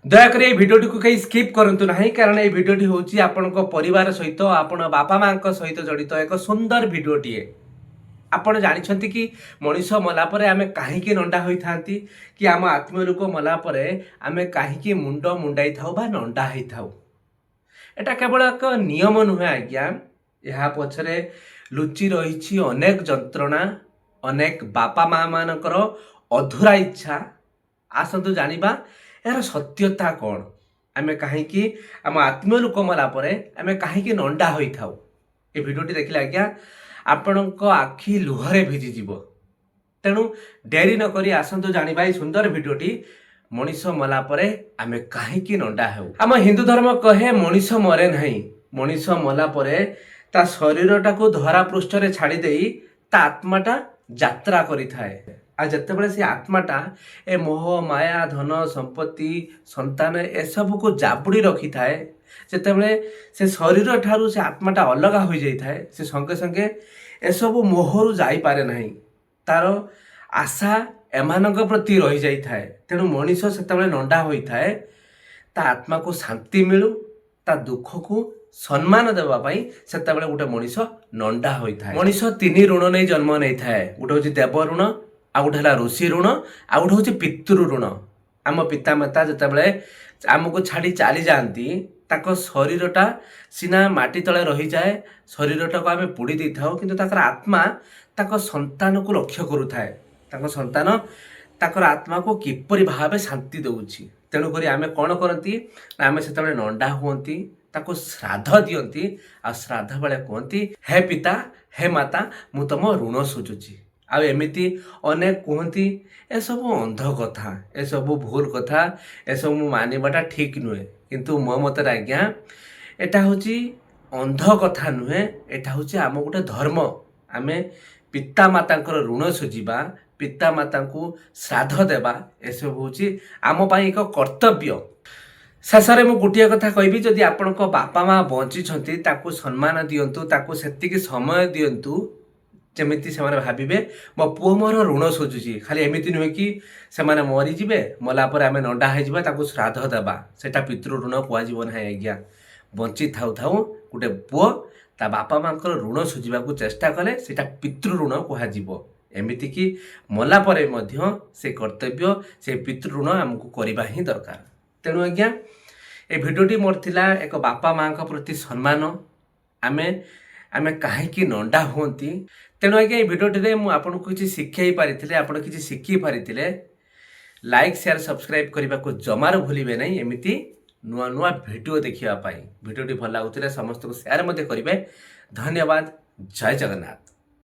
ଦୟାକରି এই ভিডিওটি को कहीं स्किप करंतु नहीं कारण এই ভিডিওটি होची आपनक परिवार सहित आपण बापा मां सहित जड़ित एक सुंदर भिडियोटीए। आपण जानिछंती कि मनीष मला परे आमे काहीकि नंडा होई थांती कि आम आत्मीय लोक मला परे आमे काहीकि मुंड मुंडाई थाउ बा नंडा होई थाउ। एटा केवल एक नियम नुहे आज्ञा, यहाँ पछरे लुचि रही अनेक जंत्रणा, अनेक बापा माँ मानकर अधूरा इच्छा। आसतु जानिबा यार सत्यता कौन, आमे कहीं आम आत्मीय लोक मला परे आमे कहीं नंडा होई थाउ। ए भिडियोटी देखिले आज्ञा आपणक आखि लुहरे भिजिଯିव। तेणु डेरी न करी आसतु जानिबा ए सुंदर भिडियोटी मनीष मला परे आमे कहीं नंडा हेउ। आम हिंदू धर्म कहे मनीष मरे नहीं, मनीष मला परे ता शरीरटा को धरा पृष्ठ रे छाड़ी देई ता आत्माटा यात्रा करि थाए। आ जतेबेले से आत्माटा ए मोह माया धन संपत्ति संतान ए सब को जाबुड़ी रखी थाए, जतेबेले से शरीर ठारू से आत्माटा अलग हो जाई थाए, से संगे संगे ए सब मोहरु जाई पारे नहीं, तार आशा एमानक प्रति रही जाई थाए। तेणु मनीष सेतेबेले नंडा होई थाए ता आत्मा को शांति मिलू, ता दुख को सम्मान देवा पाई सेतेबेले गोटे मनीष नंडा होई थाए। मनीष तीन ऋण नहीं जन्म नहीं थाए, गोटे होची देव ऋण, आ गोटे है ऋषि ऋण, आ गोटे हूँ पितृ ऋण। आम पिता माता जितेबाला आमको छाड़ी चली जाती ताक शरीरटा सीना माटी तले रही जाए, शरीरटा को आम पोड़ी दे था कि आत्मा ताक संतान को लक्ष्य करुए, ताक संतान ताकर आत्मा को किपरि भाव शांति दौची। तेणुक आम कौन करती आम से नंडा हुंती, ताको श्राद्ध दियंती, आ श्राद्ध बेले कहती हे पिता हे माता मु तुम ऋण सुझुची। आ एमिति अनेक कहती ए सब अंध कथा, ए सब भूल कथा, ए सब मानिबाटा ठीक नुहे। किंतु मो मत आज्ञा एटा होची अंध कथा नुहे, एटा होची आम गोटे धर्म। आमे पिता मातांकर ऋण सुझिबा, पिता माता को श्राद्ध देवा, ए सब होची आम पाई एक कर्तव्य। शेषरे मु गोटे कथा कहबी, जदि आपनक बापा माँ बंची छंती ताकू सम्मान दियंतु, ताकू सेतिकी समय दियंतु जमिति से भाविबे मो पुओ मोर ऋण सुझुची। खाली एमिति नुहे कि से मरीजे मला पर आम नंडा हो श्राद्ध देवा, सेटा पितृ ऋण कहजिबो ना आज्ञा। बंची थाउ थाउ गोटे पुओ ता बापा माँ ऋण सुझिबा को चेष्टा कले सेटा पितृ ऋण कहजिबो। एमिति कि मला परे मध्य से कर्तव्य से पितृ ऋण आमको करबा ही दरकार। तेणु आज्ञा ए भिडियोटी मोर थिला एक बापा माँ प्रति सम्मान, आमे आमे कहीं नंडा हुंती। तेणु आज्ञा ये भिडियोटी मुझे आपको किसी शिखई पारी, आप किसी शिखी पारी, लाइक शेयर सब्सक्राइब करने को जमार भूलिए नहीं। एमती नुआ नुआ भिडियो देखा भिडियोटी भल लगुले समस्त को शेयर करेंगे। धन्यवाद। जय जगन्नाथ।